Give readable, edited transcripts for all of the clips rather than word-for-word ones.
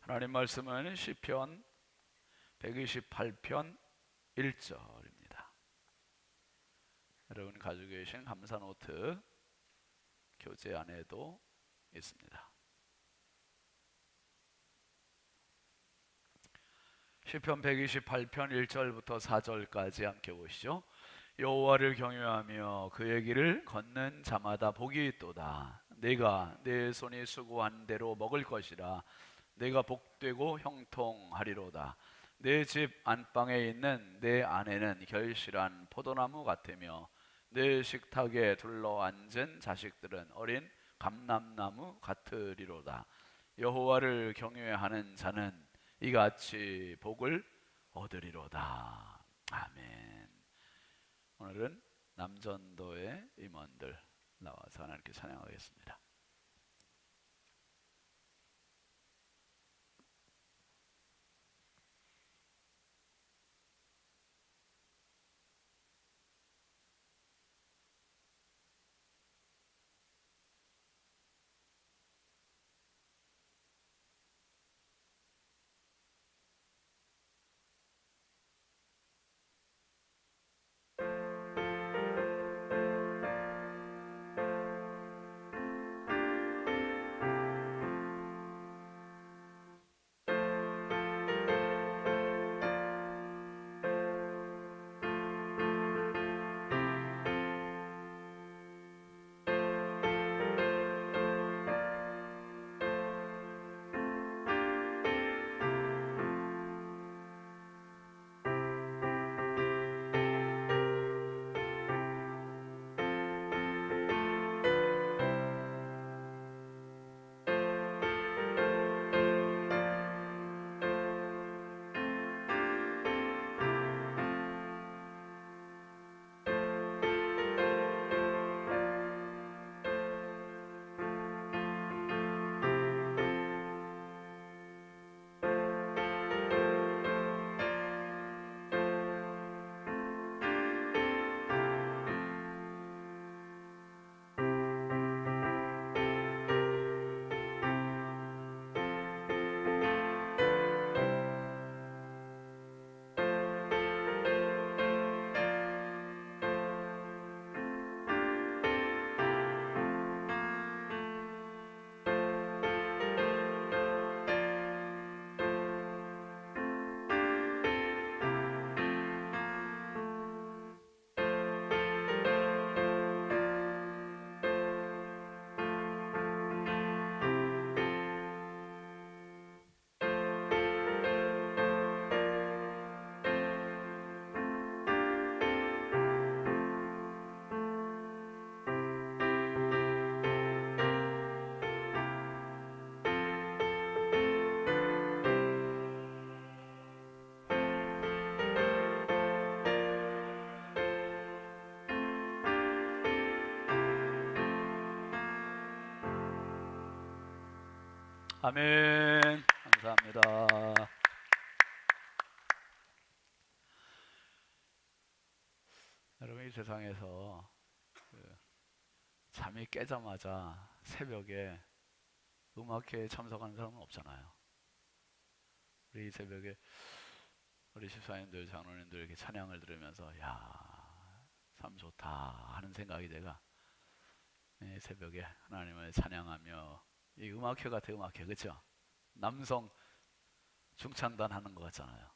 하나님 말씀은 시편 128편 1절입니다. 여러분 가지고 계신 감사 노트 교재 안에도 있습니다. 시편 128편 1절부터 4절까지 함께 보시죠. 여호와를 경외하며 그의 길을 걷는 자마다 복이 있도다. 내가 내 손이 수고한 대로 먹을 것이라. 내가 복되고 형통하리로다. 내 집 안방에 있는 내 아내는 결실한 포도나무 같으며 내 식탁에 둘러앉은 자식들은 어린 감람나무 같으리로다. 여호와를 경외하는 자는 이같이 복을 얻으리로다. 아멘. 오늘은 남전도의 임원들 나와서 하나님께 찬양하겠습니다. 아멘. 감사합니다. 여러분, 이 세상에서 잠이 깨자마자 새벽에 음악회에 참석하는 사람은 없잖아요. 우리 이 새벽에 우리 집사님들, 장로님들 이렇게 찬양을 들으면서 야, 참 좋다 하는 생각이 내가 새벽에 하나님을 찬양하며 이 음악회 같아. 음악회, 그렇죠? 남성 중창단 하는 것 같잖아요.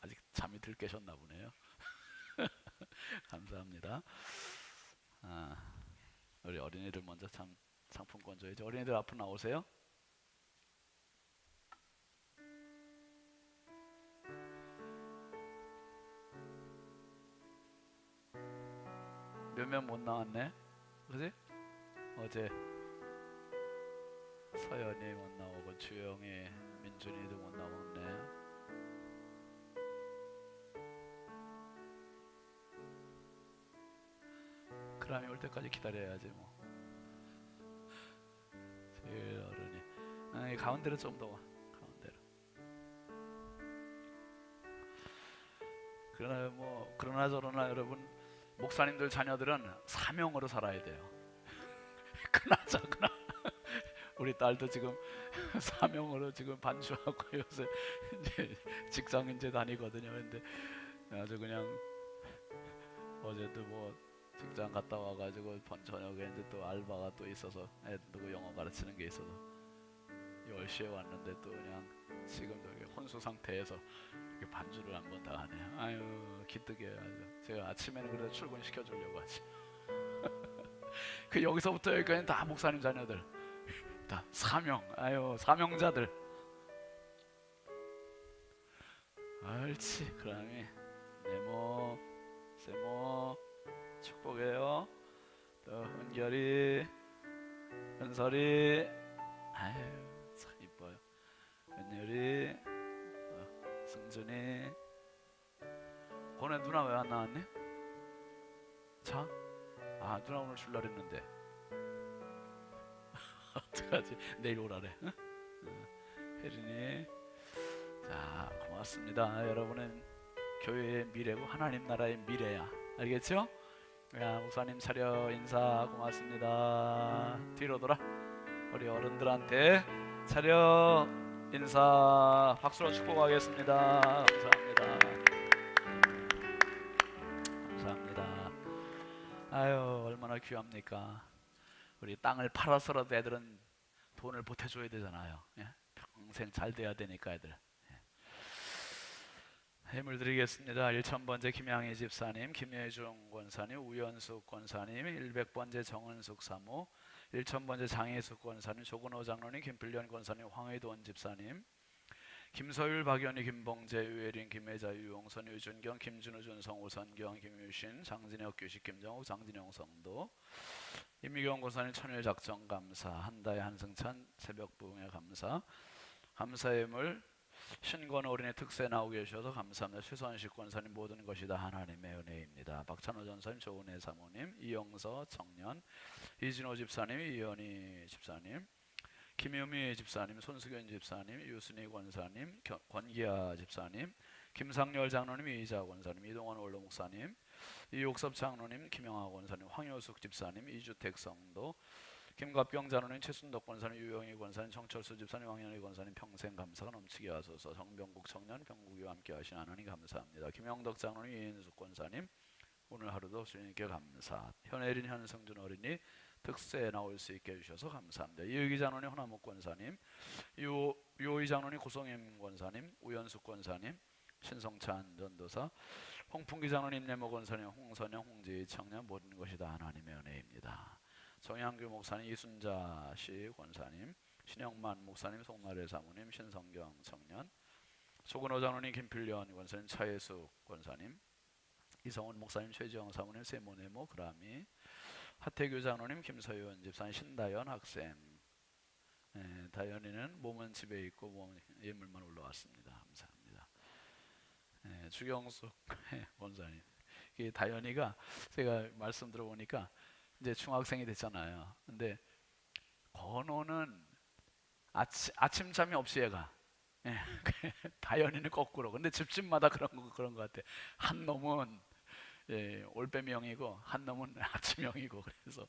아직 잠이 들 깨셨나 보네요. 감사합니다. 우리 어린이들 먼저 상품권 줘야죠. 어린이들 앞으로 나오세요. 몇 명 못 나왔네. 그지? 어제 서연이 못 나오고 주영이, 민준이도 못 나왔네. 그람이 올 때까지 기다려야지 뭐. 제일 어른이 가운데로 좀 더 와. 가운데로. 그러나 저러나 여러분, 목사님들 자녀들은 사명으로 살아야 돼요. 그나저나 우리 딸도 지금 사명으로 지금 반주하고 요새 이제 직장 이제 다니거든요. 근데 아주 그냥 어제도 뭐 직장 갔다 와가지고 저녁에 이제 또 알바가 또 있어서 애들 영어 가르치는 게 있어서 10시에 왔는데 또 그냥 지금도 혼수 상태에서 이렇게 반주를 한번 다 하네요. 아유 기특해 아주. 제가 아침에는 그래도 출근 시켜주려고 하지. 그 여기서부터 여기까지 다 목사님 자녀들, 다 사명, 아유 사명자들. 옳지. 그러면 네모, 세모 축복해요. 또 은결이, 은설이, 아유 참 이뻐요. 은열이, 승준이. 고네 누나 왜 안 나왔니? 자? 아 누나 오늘 줄라 그랬는데 어떡하지? 내일 오라래. 응? 혜린이. 자 고맙습니다. 여러분은 교회의 미래고 하나님 나라의 미래야. 알겠죠? 야 목사님 차려 인사. 고맙습니다. 뒤로 돌아. 우리 어른들한테 차려 인사 박수로 축복하겠습니다. 감사합니다. 감사합니다. 아유 얼마나 귀합니까? 우리 땅을 팔아서라도 애들은 돈을 보태줘야 되잖아요. 예? 평생 잘 돼야 되니까 애들. 예. 예물 드리겠습니다. 1000번째 김양희 집사님, 김예중 권사님, 우연숙 권사님, 100번째 정은숙 사모, 1000번째 장혜숙 권사님, 조근호 장로님, 김필련 권사님, 황의돈 집사님, 김서율, 박연희, 김봉재, 유혜린, 김혜자, 유용선, 유준경, 김준우, 준성우, 선경, 김유신, 장진혁, 규식, 김정욱, 장진영 성도, 임미경 권사님 천일 작정 감사, 한다의 한승찬 새벽 부흥의 감사, 감사의 예물 신권 어린이 특세 나오고 계셔서 감사합니다. 최선식 권사님 모든 것이 다 하나님의 은혜입니다. 박찬호 전사님, 조은혜 사모님, 이영서 청년, 이진호 집사님, 이현희 집사님, 김유미 집사님, 손수견 집사님, 유순희 권사님, 권기아 집사님, 김상열 장로님, 이자 권사님, 이동원 원로 목사님, 이옥섭 장로님, 김영하 권사님, 황효숙 집사님, 이주택 성도, 김갑경 장로님, 최순덕 권사님, 유영희 권사님, 정철수 집사님, 왕현희 권사님 평생 감사가 넘치게 하소서. 정병국 청년, 병국이와 함께 하신 하나님 감사합니다. 김영덕 장로님, 이인숙 권사님 오늘 하루도 주님께 감사. 현혜린, 현승준 어린이 특세에 나올 수 있게 해주셔서 감사합니다. 이의기 장로님, 허나목 권사님, 유호희 장로님, 고성임 권사님, 우연숙 권사님, 신성찬 전도사, 홍풍기 장로님, 내모 권사님, 홍선영, 홍지희 청년 모든 것이 다 하나님의 은혜입니다. 정양규 목사님, 이순자 씨 권사님, 신영만 목사님, 송나래 사모님, 신성경 청년, 조근호 장로님, 김필련 권사님, 차예숙 권사님, 이성훈 목사님, 최지영 사모님, 세모네모 그라미, 하태규 장로님, 김서윤 집사님, 신다연 학생. 다연이는 몸은 집에 있고 몸은 예물만 올라왔습니다. 감사합니다. 주경숙 권사님. 이 다연이가 제가 말씀 들어보니까 이제 중학생이 됐잖아요. 근데 건호는 아침잠이 없이 얘가. 다연이는 거꾸로. 근데 집집마다 그런 것 같아. 한 놈은 올빼미형이고 한 놈은 아침형이고, 그래서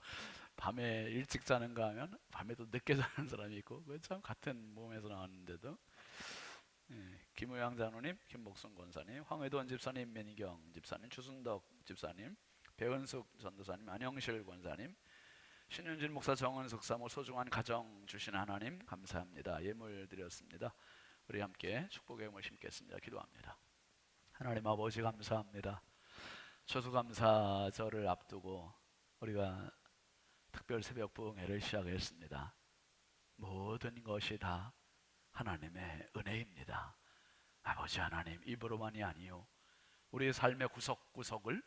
밤에 일찍 자는가 하면 밤에 또 늦게 자는 사람이 있고, 참 같은 몸에서 나왔는데도. 김우양 장로님, 김복순 권사님, 황의돈 집사님, 민경 집사님, 추순덕 집사님, 배은숙 전도사님, 안영실 권사님, 신윤진 목사, 정은숙 사모 소중한 가정 주신 하나님 감사합니다. 예물 드렸습니다. 우리 함께 축복의 예물 심겠습니다. 기도합니다. 하나님 아버지 감사합니다. 추수감사절을 앞두고 우리가 특별 새벽 부흥회를 시작했습니다. 모든 것이 다 하나님의 은혜입니다. 아버지 하나님, 입으로만이 아니요 우리의 삶의 구석구석을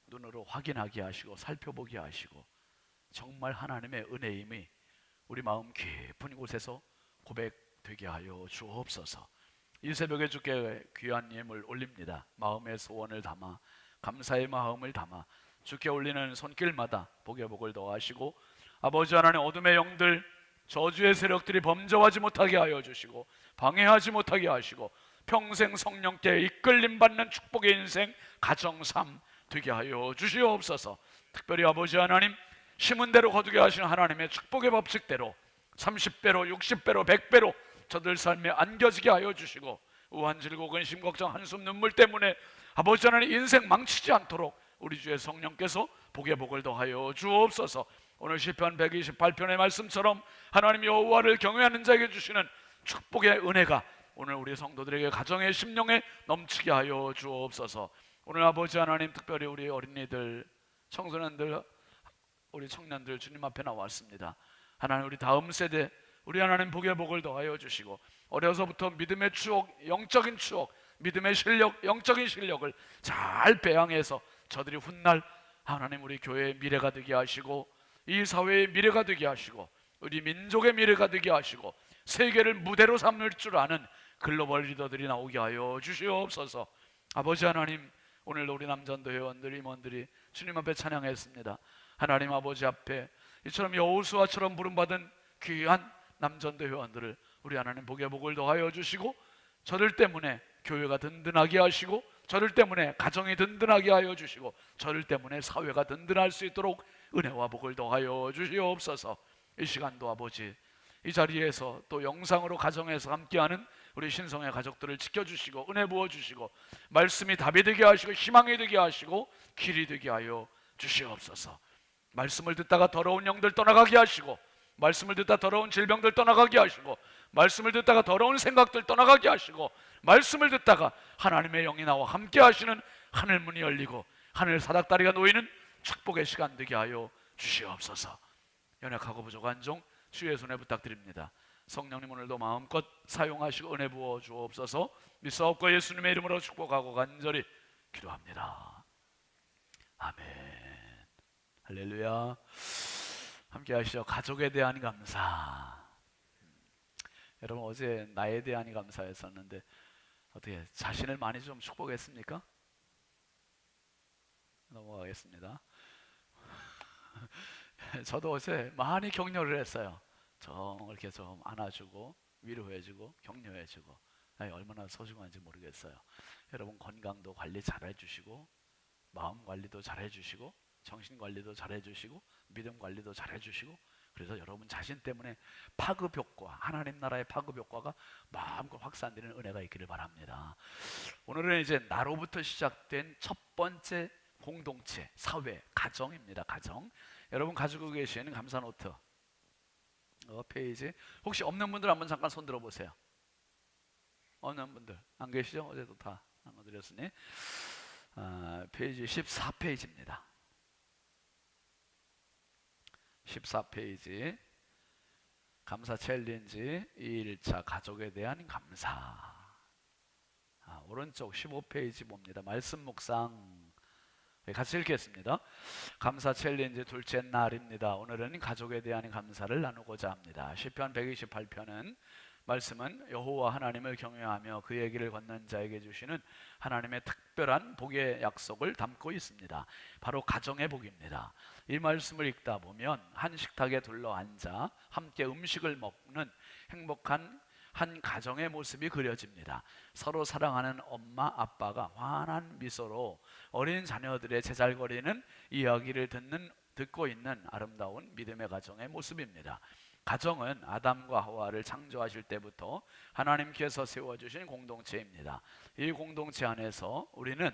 눈으로 확인하게 하시고 살펴보게 하시고 정말 하나님의 은혜임이 우리 마음 깊은 곳에서 고백되게 하여 주옵소서. 이 새벽에 주께 귀한 예물 올립니다. 마음의 소원을 담아 감사의 마음을 담아 주께 올리는 손길마다 복의 복을 더하시고 아버지 하나님, 어둠의 영들, 저주의 세력들이 범접하지 못하게 하여 주시고 방해하지 못하게 하시고 평생 성령께 이끌림 받는 축복의 인생 가정삶 되게 하여 주시옵소서. 특별히 아버지 하나님, 심은 대로 거두게 하시는 하나님의 축복의 법칙대로 30배로 60배로 100배로 저들 삶에 안겨지게 하여 주시고, 우한 질고 근심 걱정 한숨 눈물 때문에 아버지 하나님 인생 망치지 않도록 우리 주의 성령께서 복의 복을 더하여 주옵소서. 오늘 시편 128편의 말씀처럼 하나님 여호와를 경외하는 자에게 주시는 축복의 은혜가 오늘 우리 성도들에게 가정의 심령에 넘치게 하여 주옵소서. 오늘 아버지 하나님, 특별히 우리 어린이들, 청소년들, 우리 청년들 주님 앞에 나왔습니다. 하나님, 우리 다음 세대 우리 하나님 복의 복을 더하여 주시고, 어려서부터 믿음의 추억, 영적인 추억, 믿음의 실력, 영적인 실력을 잘 배양해서 저들이 훗날 하나님 우리 교회의 미래가 되게 하시고, 이 사회의 미래가 되게 하시고, 우리 민족의 미래가 되게 하시고, 세계를 무대로 삼을 줄 아는 글로벌 리더들이 나오게 하여 주시옵소서. 아버지 하나님, 오늘도 우리 남전도 회원들, 임원들이 주님 앞에 찬양했습니다. 하나님 아버지 앞에 이처럼 여호수아처럼 부름받은 귀한 남전도 회원들을 우리 하나님 복의 복을 더하여 주시고, 저들 때문에 교회가 든든하게 하시고, 저들 때문에 가정이 든든하게 하여 주시고, 저들 때문에 사회가 든든할 수 있도록 은혜와 복을 더하여 주시옵소서. 이 시간도 아버지, 이 자리에서 또 영상으로 가정에서 함께하는 우리 신성의 가족들을 지켜주시고 은혜 부어주시고, 말씀이 답이 되게 하시고 희망이 되게 하시고 길이 되게 하여 주시옵소서. 말씀을 듣다가 더러운 영들 떠나가게 하시고, 말씀을 듣다 더러운 질병들 떠나가게 하시고, 말씀을 듣다가 더러운 생각들 떠나가게 하시고, 말씀을 듣다가 하나님의 영이 나와 함께 하시는 하늘문이 열리고 하늘 사닥다리가 놓이는 축복의 시간 되게 하여 주시옵소서. 연약하고 부족한 종 주의 손에 부탁드립니다. 성령님 오늘도 마음껏 사용하시고 은혜 부어 주옵소서. 믿사옵고 예수님의 이름으로 축복하고 간절히 기도합니다. 아멘. 할렐루야. 함께 하시죠. 가족에 대한 감사. 여러분, 어제 나에 대한 감사했었는데 어떻게 자신을 많이 좀 축복했습니까? 넘어가겠습니다. 저도 어제 많이 격려를 했어요. 이렇게 좀 안아주고 위로해주고 격려해주고, 얼마나 소중한지 모르겠어요. 여러분 건강도 관리 잘 해주시고, 마음 관리도 잘 해주시고, 정신 관리도 잘 해주시고, 믿음 관리도 잘 해주시고, 그래서 여러분 자신 때문에 파급 효과, 하나님 나라의 파급 효과가 마음껏 확산되는 은혜가 있기를 바랍니다. 오늘은 이제 나로부터 시작된 첫 번째 공동체, 사회, 가정입니다. 가정. 여러분 가지고 계시는 감사 노트 페이지, 혹시 없는 분들 한번 잠깐 손 들어보세요. 없는 분들 안 계시죠? 어제도 다 나눠드렸으니. 페이지 14페이지입니다. 14페이지 감사 챌린지 2일차 가족에 대한 감사. 오른쪽 15페이지 봅니다. 말씀 묵상 같이 읽겠습니다. 감사 챌린지 둘째 날입니다. 오늘은 가족에 대한 감사를 나누고자 합니다. 시편 128편은 말씀은 여호와 하나님을 경외하며 그의 길을 걷는 자에게 주시는 하나님의 특별한 복의 약속을 담고 있습니다. 바로 가정의 복입니다. 이 말씀을 읽다 보면 한 식탁에 둘러앉아 함께 음식을 먹는 행복한 한 가정의 모습이 그려집니다. 서로 사랑하는 엄마 아빠가 환한 미소로 어린 자녀들의 제잘거리는 이야기를 듣고 있는 아름다운 믿음의 가정의 모습입니다. 가정은 아담과 하와를 창조하실 때부터 하나님께서 세워주신 공동체입니다. 이 공동체 안에서 우리는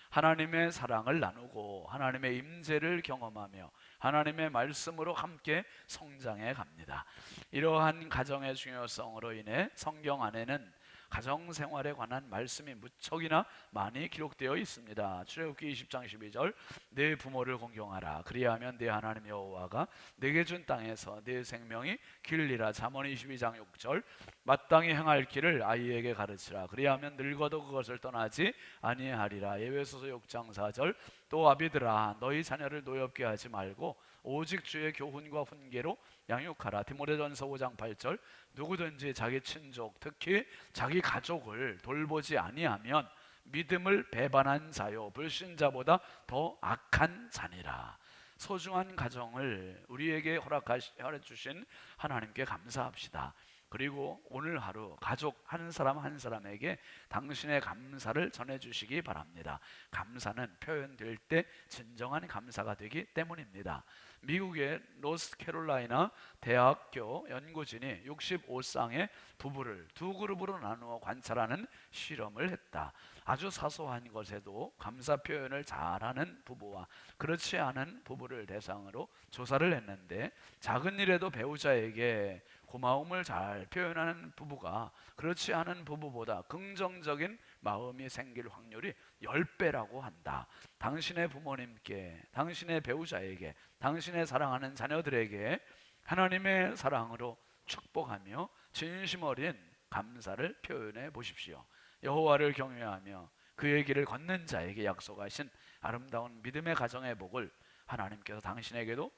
하나님의 사랑을 나누고 하나님의 임재를 경험하며 하나님의 말씀으로 함께 성장해 갑니다. 이러한 가정의 중요성으로 인해 성경 안에는 가정생활에 관한 말씀이 무척이나 많이 기록되어 있습니다. 출애굽기 20장 12절 내 부모를 공경하라 그리하면 내 하나님 여호와가 내게 준 땅에서 내 생명이 길리라. 잠언 22장 6절 마땅히 행할 길을 아이에게 가르치라 그리하면 늙어도 그것을 떠나지 아니하리라. 에베소서 6장 4절 또 아비들아 너희 자녀를 노엽게 하지 말고 오직 주의 교훈과 훈계로 양육하라. 디모데전서 5장 8절 누구든지 자기 친족 특히 자기 가족을 돌보지 아니하면 믿음을 배반한 자요 불신자보다 더 악한 자니라. 소중한 가정을 우리에게 허락해 주신 하나님께 감사합시다. 그리고 오늘 하루 가족 한 사람 한 사람에게 당신의 감사를 전해주시기 바랍니다. 감사는 표현될 때 진정한 감사가 되기 때문입니다. 미국의 노스캐롤라이나 대학교 연구진이 65쌍의 부부를 두 그룹으로 나누어 관찰하는 실험을 했다. 아주 사소한 것에도 감사 표현을 잘하는 부부와 그렇지 않은 부부를 대상으로 조사를 했는데, 작은 일에도 배우자에게 고마움을 잘 표현하는 부부가 그렇지 않은 부부보다 긍정적인 마음이 생길 확률이 10배라고 한다. 당신의 부모님께, 당신의 배우자에게, 당신의 사랑하는 자녀들에게 하나님의 사랑으로 축복하며 진심 어린 감사를 표현해 보십시오. 여호와를 경외하며 그의 길을 걷는 자에게 약속하신 아름다운 믿음의 가정의 복을 하나님께서 당신에게도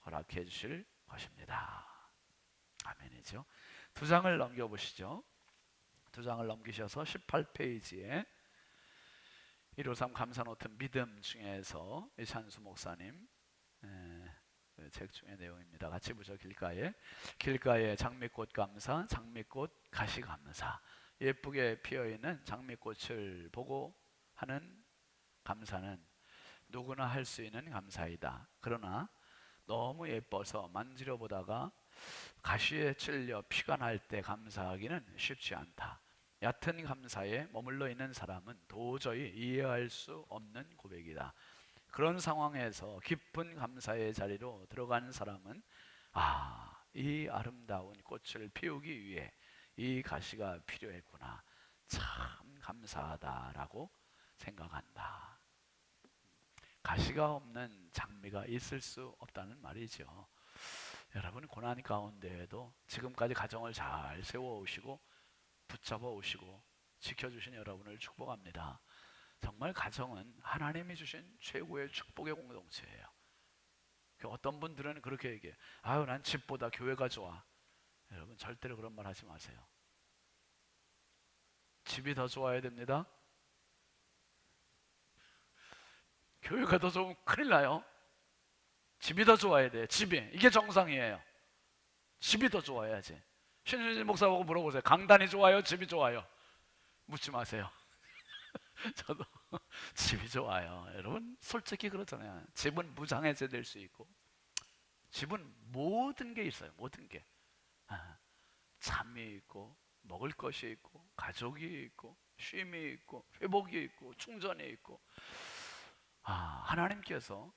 허락해 주실 것입니다. 아멘이죠. 두 장을 넘겨보시죠. 두 장을 넘기셔서 18페이지에 153 감사노트 믿음 중에서 이찬수 목사님 책 중의 내용입니다. 같이 보죠. 길가에 장미꽃 감사, 장미꽃 가시 감사. 예쁘게 피어있는 장미꽃을 보고 하는 감사는 누구나 할 수 있는 감사이다. 그러나 너무 예뻐서 만지려 보다가 가시에 찔려 피가 날 때 감사하기는 쉽지 않다. 얕은 감사에 머물러 있는 사람은 도저히 이해할 수 없는 고백이다. 그런 상황에서 깊은 감사의 자리로 들어간 사람은 이 아름다운 꽃을 피우기 위해 이 가시가 필요했구나, 참 감사하다라고 생각한다. 가시가 없는 장미가 있을 수 없다는 말이죠. 여러분, 고난 가운데에도 지금까지 가정을 잘 세워오시고 붙잡아 오시고 지켜주신 여러분을 축복합니다. 정말 가정은 하나님이 주신 최고의 축복의 공동체예요. 어떤 분들은 그렇게 얘기해요. 난 집보다 교회가 좋아. 여러분, 절대로 그런 말 하지 마세요. 집이 더 좋아야 됩니다. 교회가 더 좋으면 큰일 나요. 집이 더 좋아야 돼요. 집이. 이게 정상이에요. 집이 더 좋아야지. 신순진 목사하고 물어보세요. 강단이 좋아요? 집이 좋아요? 묻지 마세요. 저도 집이 좋아요. 여러분, 솔직히 그렇잖아요. 집은 무장해제 될 수 있고, 집은 모든 게 있어요. 모든 게. 잠이 있고, 먹을 것이 있고, 가족이 있고, 쉼이 있고, 회복이 있고, 충전이 있고. 하나님께서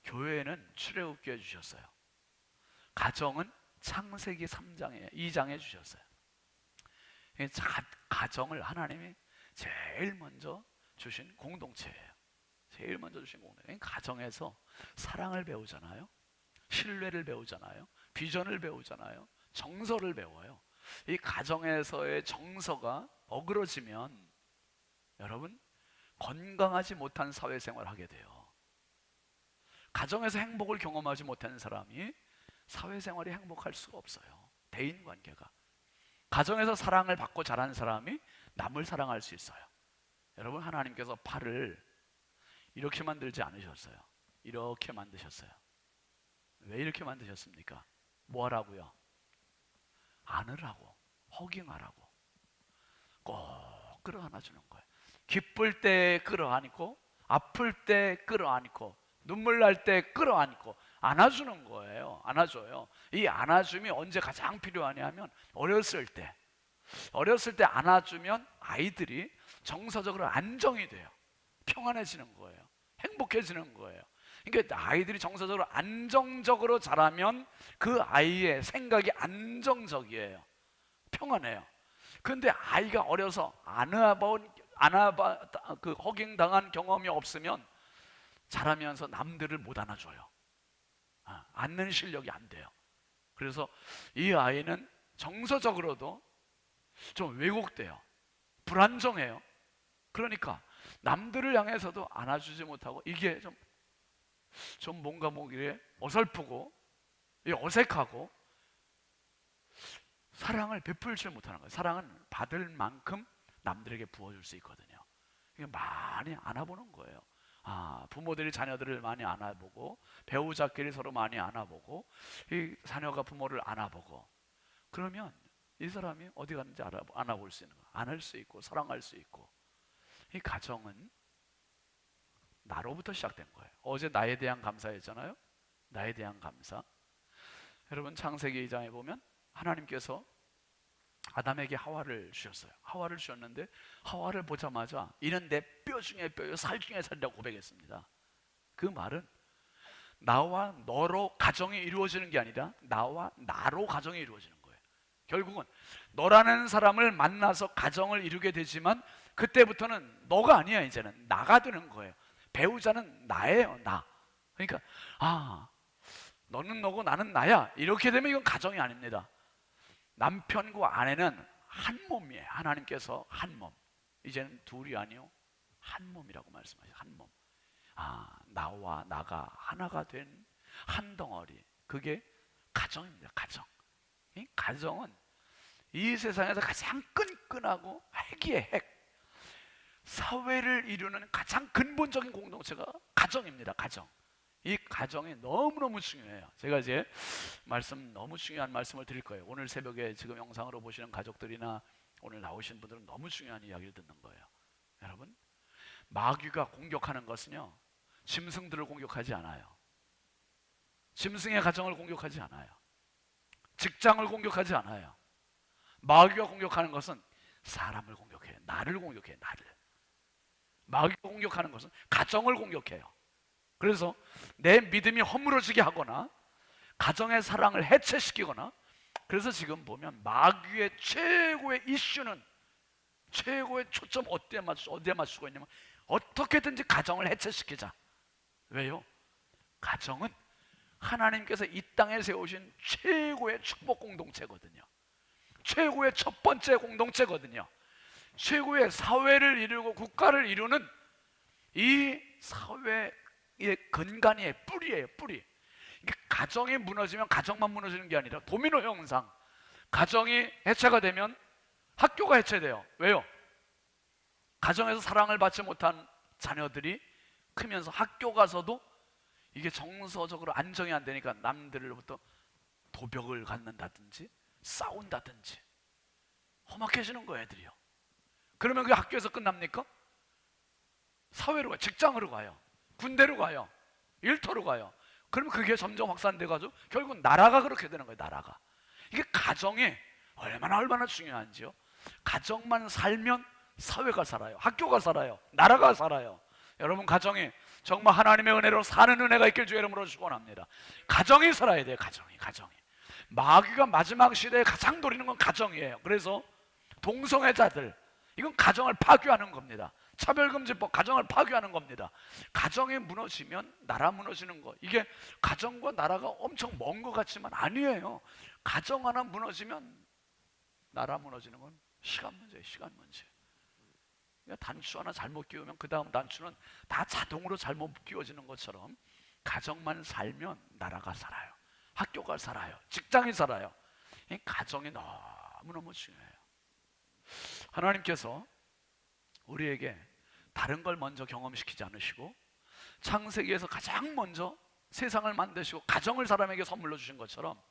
교회는 출애굽기에 주셨어요. 가정은 창세기 3장에 2장에 주셨어요. 가정을 하나님이 제일 먼저 주신 공동체예요. 제일 먼저 주신 공동체. 가정에서 사랑을 배우잖아요. 신뢰를 배우잖아요. 비전을 배우잖아요. 정서를 배워요. 이 가정에서의 정서가 어그러지면 여러분, 건강하지 못한 사회생활을 하게 돼요. 가정에서 행복을 경험하지 못하는 사람이 사회생활이 행복할 수가 없어요. 대인관계가. 가정에서 사랑을 받고 자란 사람이 남을 사랑할 수 있어요. 여러분, 하나님께서 팔을 이렇게 만들지 않으셨어요. 이렇게 만드셨어요. 왜 이렇게 만드셨습니까? 뭐 하라고요? 안으라고, 허깅하라고, 꼭 끌어안아주는 거예요. 기쁠 때 끌어안고, 아플 때 끌어안고, 눈물 날 때 끌어안고 안아주는 거예요. 안아줘요. 이 안아줌이 언제 가장 필요하냐면 어렸을 때 안아주면 아이들이 정서적으로 안정이 돼요. 평안해지는 거예요. 행복해지는 거예요. 그러니까 아이들이 정서적으로 안정적으로 자라면 그 아이의 생각이 안정적이에요. 평안해요. 그런데 아이가 어려서 그 허깅당한 경험이 없으면 자라면서 남들을 못 안아줘요. 안는 실력이 안 돼요. 그래서 이 아이는 정서적으로도 좀 왜곡돼요. 불안정해요. 그러니까 남들을 향해서도 안아주지 못하고 이게 좀 뭔가 이게 어설프고 어색하고 사랑을 베풀지 못하는 거예요. 사랑은 받을 만큼 남들에게 부어줄 수 있거든요. 많이 안아보는 거예요. 부모들이 자녀들을 많이 안아보고, 배우자끼리 서로 많이 안아보고, 이 자녀가 부모를 안아보고, 그러면 이 사람이 어디 갔는지 알아볼 수 있는 거야. 안을 수 있고 사랑할 수 있고. 이 가정은 나로부터 시작된 거예요. 어제 나에 대한 감사였잖아요. 나에 대한 감사. 여러분 창세기 2장에 보면 하나님께서 아담에게 하와를 주셨어요. 하와를 주셨는데 하와를 보자마자 이는 내 뼈 중에 뼈요 살 중에 살이라고 고백했습니다. 그 말은 나와 너로 가정이 이루어지는 게 아니라 나와 나로 가정이 이루어지는 거예요. 결국은 너라는 사람을 만나서 가정을 이루게 되지만 그때부터는 너가 아니야. 이제는 나가 되는 거예요. 배우자는 나예요. 나. 그러니까 너는 너고 나는 나야. 이렇게 되면 이건 가정이 아닙니다. 남편과 아내는 한 몸이에요. 하나님께서 한 몸. 이제는 둘이 아니요 한 몸이라고 말씀하셔요. 한 몸. 나와 나가 하나가 된 한 덩어리. 그게 가정입니다. 가정. 이 가정은 이 세상에서 가장 끈끈하고 핵이에요. 핵. 사회를 이루는 가장 근본적인 공동체가 가정입니다. 가정. 이 가정이 너무너무 중요해요. 제가 이제 너무 중요한 말씀을 드릴 거예요. 오늘 새벽에 지금 영상으로 보시는 가족들이나 오늘 나오신 분들은 너무 중요한 이야기를 듣는 거예요. 여러분, 마귀가 공격하는 것은요 짐승들을 공격하지 않아요. 짐승의 가정을 공격하지 않아요. 직장을 공격하지 않아요. 마귀가 공격하는 것은 사람을 공격해요. 나를 공격해요. 나를. 마귀가 공격하는 것은 가정을 공격해요. 그래서 내 믿음이 허물어지게 하거나 가정의 사랑을 해체시키거나. 그래서 지금 보면 마귀의 최고의 이슈는, 최고의 초점 어디에 맞추고 있냐면 어떻게든지 가정을 해체시키자. 왜요? 가정은 하나님께서 이 땅에 세우신 최고의 축복 공동체거든요. 최고의 첫 번째 공동체거든요. 최고의 사회를 이루고 국가를 이루는 이 사회의 근간이에요. 뿌리예요. 뿌리. 가정이 무너지면 가정만 무너지는 게 아니라 도미노 형상. 가정이 해체가 되면 학교가 해체돼요. 왜요? 가정에서 사랑을 받지 못한 자녀들이 크면서 학교 가서도 이게 정서적으로 안정이 안 되니까 남들로부터 도벽을 갖는다든지 싸운다든지 험악해지는 거예요. 애들이요. 그러면 그 학교에서 끝납니까? 사회로 가요. 직장으로 가요. 군대로 가요. 일터로 가요. 그러면 그게 점점 확산돼가지고 결국 나라가 그렇게 되는 거예요. 나라가. 이게 가정이 얼마나 중요한지요. 가정만 살면 사회가 살아요. 학교가 살아요. 나라가 살아요. 여러분, 가정이 정말 하나님의 은혜로 사는 은혜가 있길 주의 이름으로 축원합니다. 가정이 살아야 돼요. 가정이. 마귀가 마지막 시대에 가장 노리는 건 가정이에요. 그래서 동성애자들, 이건 가정을 파괴하는 겁니다. 차별금지법, 가정을 파괴하는 겁니다. 가정이 무너지면 나라 무너지는 거, 이게 가정과 나라가 엄청 먼 것 같지만 아니에요. 가정 하나 무너지면 나라 무너지는 건 시간 문제예요. 시간 문제. 그러니까 단추 하나 잘못 끼우면 그 다음 단추는 다 자동으로 잘못 끼워지는 것처럼 가정만 살면 나라가 살아요. 학교가 살아요. 직장이 살아요. 이 가정이 너무너무 중요해요. 하나님께서 우리에게 다른 걸 먼저 경험시키지 않으시고 창세기에서 가장 먼저 세상을 만드시고 가정을 사람에게 선물로 주신 것처럼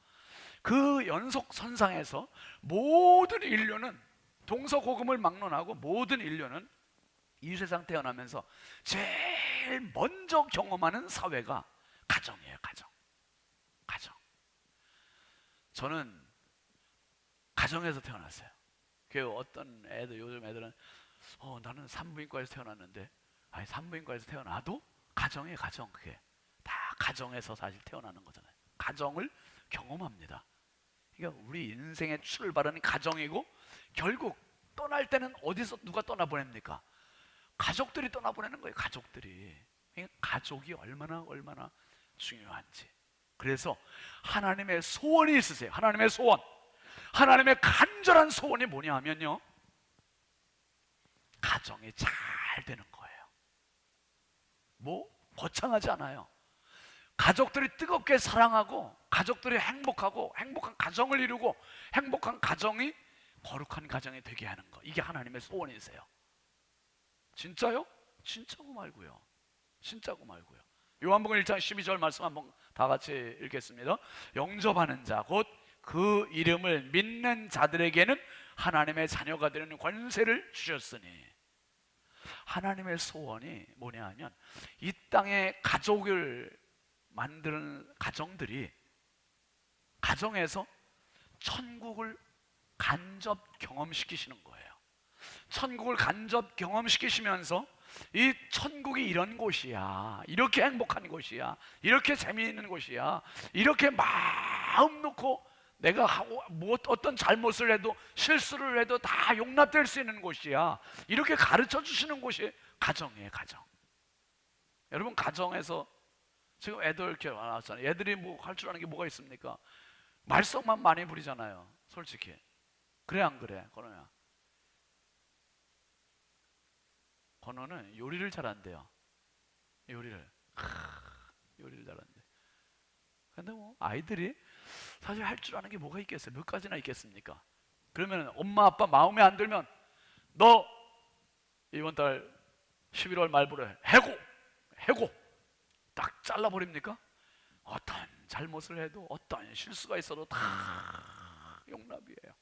그 연속선상에서 모든 인류는 동서고금을 막론하고 모든 인류는 이 세상 태어나면서 제일 먼저 경험하는 사회가 가정이에요. 가정. 저는 가정에서 태어났어요. 그 어떤 애들, 요즘 애들은 나는 산부인과에서 태어났는데, 아니 산부인과에서 태어나도 가정이에요. 가정. 그게 다 가정에서 사실 태어나는 거잖아요. 가정을 경험합니다. 그러니까 우리 인생의 출발은 가정이고 결국 떠날 때는 어디서 누가 떠나보냅니까? 가족들이 떠나보내는 거예요. 가족들이. 그러니까 가족이 얼마나 중요한지. 그래서 하나님의 소원이 있으세요. 하나님의 소원, 하나님의 간절한 소원이 뭐냐 하면요, 가정이 잘 되는 거예요. 뭐 거창하지 않아요. 가족들이 뜨겁게 사랑하고 가족들이 행복하고 행복한 가정을 이루고 행복한 가정이 거룩한 가정이 되게 하는 거, 이게 하나님의 소원이세요. 진짜요? 진짜고 말고요. 요한복음 1장 12절 말씀 한번 다 같이 읽겠습니다. 영접하는 자 곧 그 이름을 믿는 자들에게는 하나님의 자녀가 되는 권세를 주셨으니, 하나님의 소원이 뭐냐 하면 이 땅에 가족을 만드는 가정들이 가정에서 천국을 간접 경험시키시는 거예요. 천국을 간접 경험시키시면서 이 천국이 이런 곳이야, 이렇게 행복한 곳이야, 이렇게 재미있는 곳이야, 이렇게 마음 놓고 내가 하고 어떤 잘못을 해도 실수를 해도 다 용납될 수 있는 곳이야, 이렇게 가르쳐 주시는 곳이 가정이에요. 가정. 여러분, 가정에서 지금 애들 이렇게 나왔잖아요. 애들이 뭐 할 줄 아는 게 뭐가 있습니까? 말썽만 많이 부리잖아요, 솔직히. 그래 안 그래, 건호야? 건호는 요리를 잘한대요. 요리를 잘한대. 근데 뭐 아이들이 사실 할 줄 아는 게 뭐가 있겠어요? 몇 가지나 있겠습니까? 그러면 엄마 아빠 마음에 안 들면 너 이번 달 11월 말부터 해고 딱 잘라버립니까? 어떤 잘못을 해도 어떤 실수가 있어도 다 용납이에요.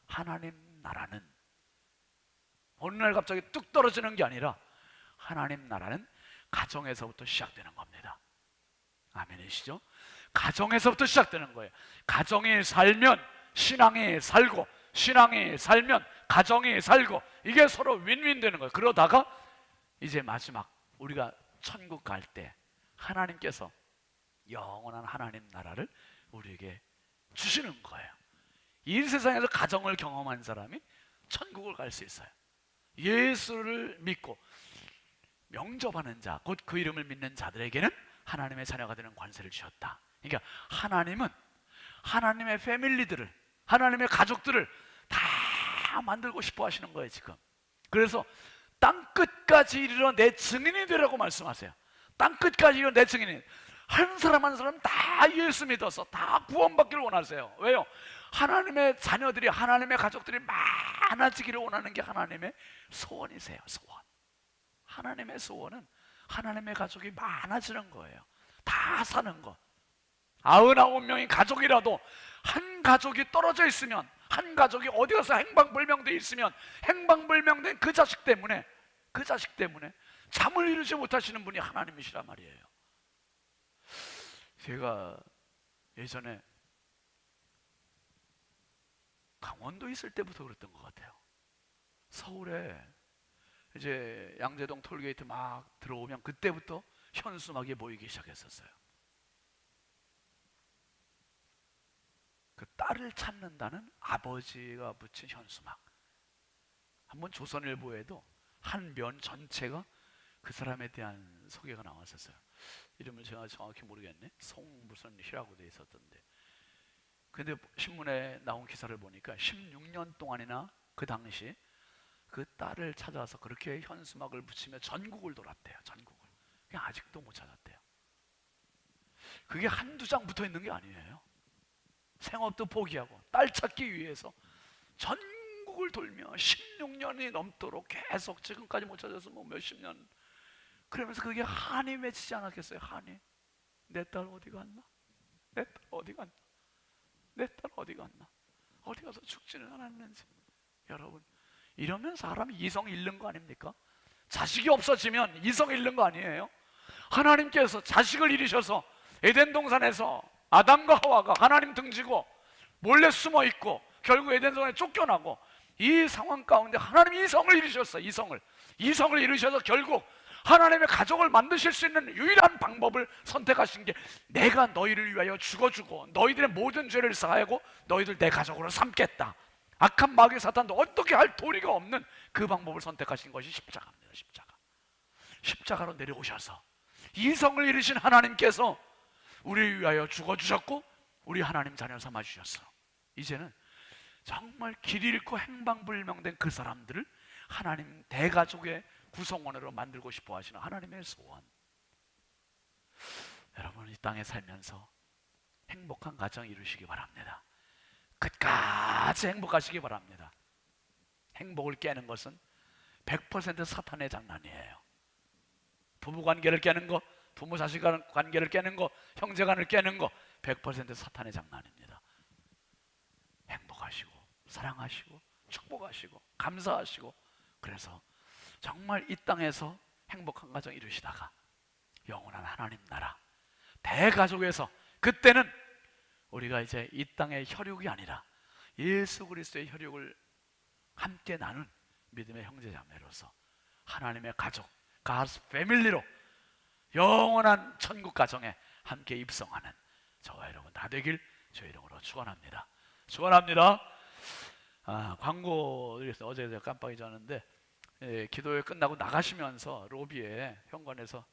하나님 나라는 어느 날 갑자기 뚝 떨어지는 게 아니라 하나님 나라는 가정에서부터 시작되는 겁니다. 아멘이시죠? 가정에서부터 시작되는 거예요. 가정이 살면 신앙이 살고, 신앙이 살면 가정이 살고, 이게 서로 윈윈 되는 거예요. 그러다가 이제 마지막 우리가 천국 갈 때 하나님께서 영원한 하나님 나라를 우리에게 주시는 거예요. 이 세상에서 가정을 경험한 사람이 천국을 갈 수 있어요. 예수를 믿고 영접하는 자, 곧 그 이름을 믿는 자들에게는 하나님의 자녀가 되는 관세를 주셨다. 그러니까 하나님은 하나님의 패밀리들을, 하나님의 가족들을 다 만들고 싶어 하시는 거예요, 지금. 그래서 땅끝까지 이르러 내 증인이 되라고 말씀하세요. 땅끝까지 이르러 내 증인이, 한 사람 한 사람 다 예수 믿어서 다 구원받기를 원하세요. 왜요? 하나님의 자녀들이, 하나님의 가족들이 많아지기를 원하는 게 하나님의 소원이세요. 소원. 하나님의 소원은 하나님의 가족이 많아지는 거예요. 다 사는 거. 99명이 가족이라도 한 가족이 떨어져 있으면, 한 가족이 어디 가서 행방불명돼 있으면 행방불명된 그 자식 때문에 잠을 이루지 못하시는 분이 하나님이시란 말이에요. 제가 예전에 강원도 있을 때부터 그랬던 것 같아요. 서울에 이제 양재동 톨게이트 막 들어오면 그때부터 현수막이 보이기 시작했었어요. 그 딸을 찾는다는 아버지가 붙인 현수막. 한번 조선일보에도 한 면 전체가 그 사람에 대한 소개가 나왔었어요. 이름을 제가 정확히 모르겠네. 송 무슨 희라고 돼 있었던데. 근데 신문에 나온 기사를 보니까 16년 동안이나 그 당시 그 딸을 찾아서 그렇게 현수막을 붙이며 전국을 돌았대요. 전국을. 그냥 아직도 못 찾았대요. 그게 한두 장 붙어 있는 게 아니에요. 생업도 포기하고 딸 찾기 위해서 전국을 돌며 16년이 넘도록 계속, 지금까지 못 찾아서 뭐 몇십 년, 그러면서 그게 한이 맺히지 않았겠어요? 한이. 내 딸 어디 갔나? 내 딸 어디 갔나? 내 딸 어디 갔나? 어디 가서 죽지는 않았는지. 여러분, 이러면 사람이 이성 잃는 거 아닙니까? 자식이 없어지면 이성 잃는 거 아니에요? 하나님께서 자식을 잃으셔서 에덴 동산에서 아담과 하와가 하나님 등지고 몰래 숨어 있고 결국 에덴 동산에 쫓겨나고, 이 상황 가운데 하나님 이성을 잃으셨어요. 이성을 잃으셔서 결국 하나님의 가족을 만드실 수 있는 유일한 방법을 선택하신 게, 내가 너희를 위하여 죽어주고 너희들의 모든 죄를 사하고 너희들 내 가족으로 삼겠다. 악한 마귀 사탄도 어떻게 할 도리가 없는 그 방법을 선택하신 것이 십자가입니다. 십자가로 내려오셔서 이성을 잃으신 하나님께서 우리를 위하여 죽어주셨고 우리 하나님 자녀 삼아주셨어. 이제는 정말 길 잃고 행방불명된 그 사람들을 하나님 대가족의 구성원으로 만들고 싶어 하시는 하나님의 소원. 여러분, 이 땅에 살면서 행복한 가정 이루시기 바랍니다. 끝까지 행복하시기 바랍니다. 행복을 깨는 것은 100% 사탄의 장난이에요. 부부관계를 깨는 거, 부모 자식 관계를 깨는 거, 형제간을 깨는 거 100% 사탄의 장난입니다. 사랑하시고 축복하시고 감사하시고, 그래서 정말 이 땅에서 행복한 가정 이루시다가 영원한 하나님 나라 대가족에서, 그때는 우리가 이제 이 땅의 혈육이 아니라 예수 그리스도의 혈육을 함께 나눈 믿음의 형제자매로서 하나님의 가족, God's family로 영원한 천국 가정에 함께 입성하는 저와 여러분 다 되길 주의 이름으로 축원합니다. 축원합니다. 광고 드렸어요. 어제 제가 깜빡 잊었는데, 기도회 끝나고 나가시면서 로비에 현관에서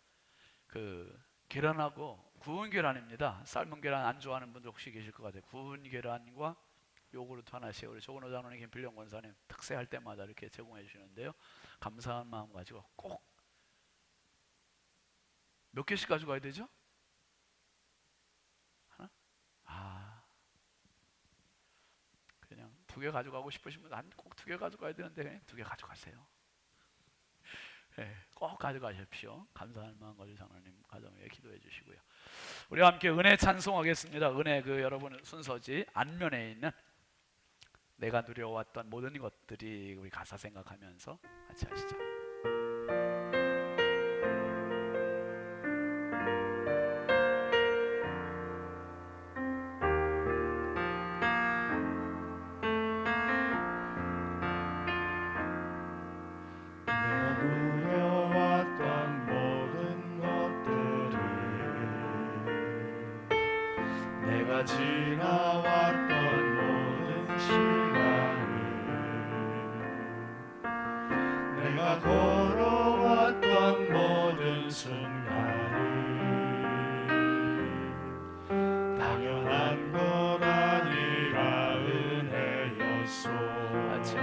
그 계란하고 구운 계란입니다. 삶은 계란 안 좋아하는 분들 혹시 계실 것 같아요. 구운 계란과 요구르트 하나씩 우리 조건호 장로님, 김필령 권사님 특세할 때마다 이렇게 제공해 주시는데요. 감사한 마음 가지고 꼭 몇 개씩 가져가야 되죠? 하나? 그냥 2개 가져가고 싶으신 분은 꼭 2개 가져가야 되는데 그냥 2개 가져가세요. 꼭 가져가십시오. 감사한 마음 가지고 장로님 가정 위에 기도해 주시고요. 우리 함께 은혜 찬송하겠습니다. 은혜 여러분 순서지 안면에 있는 내가 누려왔던 모든 것들이, 우리 가사 생각하면서 같이 하시죠. 지나왔던 모든 시간을, 내가 걸어왔던 모든 순간을 당연한 것 아니라 은혜였소. 아침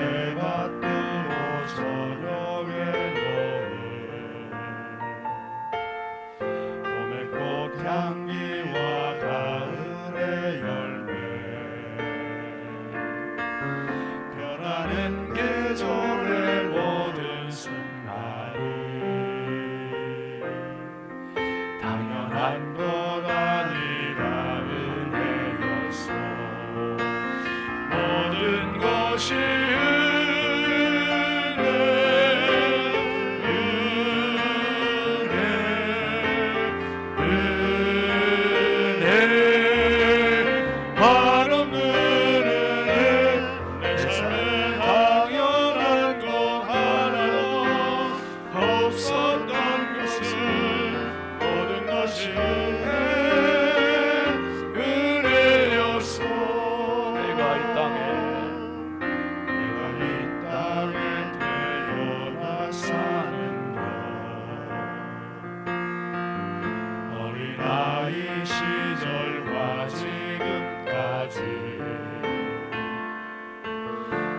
해가 뜨고 저녁에 향기와 가을의 열매, 변하는 계절의 모든 순간이 당연한 것 아니라 은혜였소. 모든 것이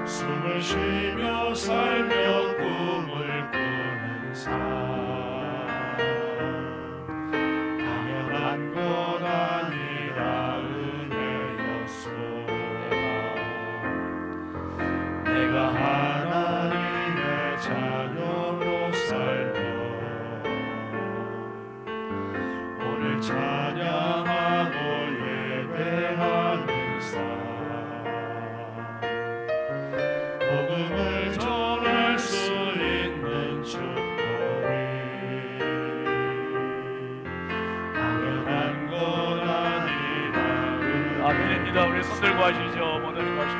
숨을 쉬며 살며 꿈을 꾸는 삶, 당연한 것 아니라 은혜였소. 내가 하나님의 자녀로 살며 오늘 찬양하고 예배하는 삶, 복음을 전할 수 있는 축복이 당연한 것 아니라. 아멘입니다. 우리 손 들고 하시죠. 모든 것이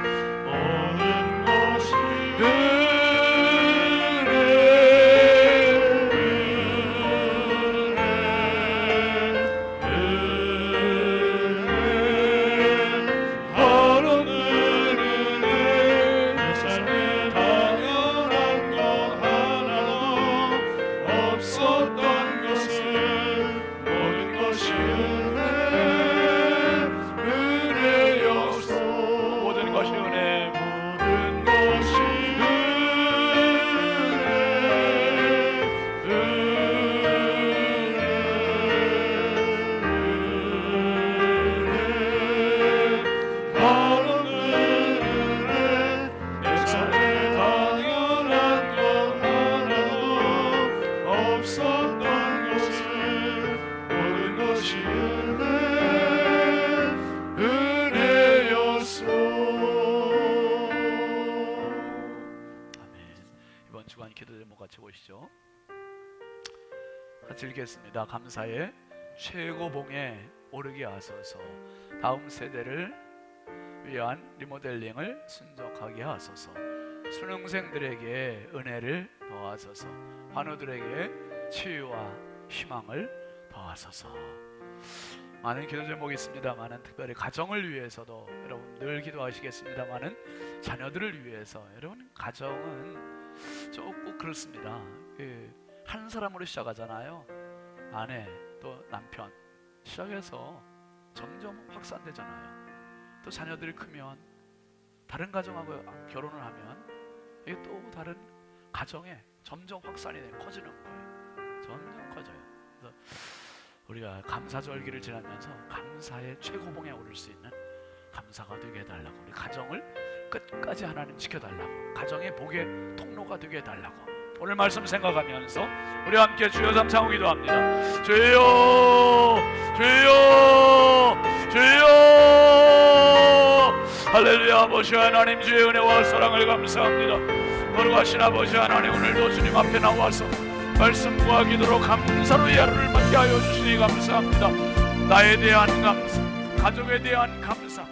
모든 것이 은혜, 모든 같이 읽겠습니다. 감사의 최고봉에 오르게 하소서. 다음 세대를 위한 리모델링을 순적하게 하소서. 수능생들에게 은혜를 더하소서. 환우들에게 치유와 희망을 더하소서. 많은 기도 제목이 있습니다만은 특별히 가정을 위해서도 여러분 늘 기도하시겠습니다만은 자녀들을 위해서 여러분 가정은 조금 그렇습니다. 한 사람으로 시작하잖아요. 아내 또 남편 시작해서 점점 확산되잖아요. 또 자녀들이 크면 다른 가정하고 결혼을 하면 이게 또 다른 가정에 점점 확산이 돼 커지는 거예요. 점점 커져요. 그래서 우리가 감사절기를 지나면서 감사의 최고봉에 오를 수 있는 감사가 되게 해달라고, 우리 가정을 끝까지 하나님 지켜달라고, 가정의 복의 통로가 되게 해달라고 오늘 말씀 생각하면서 우리 함께 주여 삼창후 기도합니다. 주여 주여 주여. 할렐루야. 아버지 하나님, 주의 은혜와 사랑을 감사합니다. 거룩하신 아버지 하나님, 오늘도 주님 앞에 나와서 말씀과 기도로 감사로 이 하루를 맞게 하여 주시니 감사합니다. 나에 대한 감사, 가족에 대한 감사,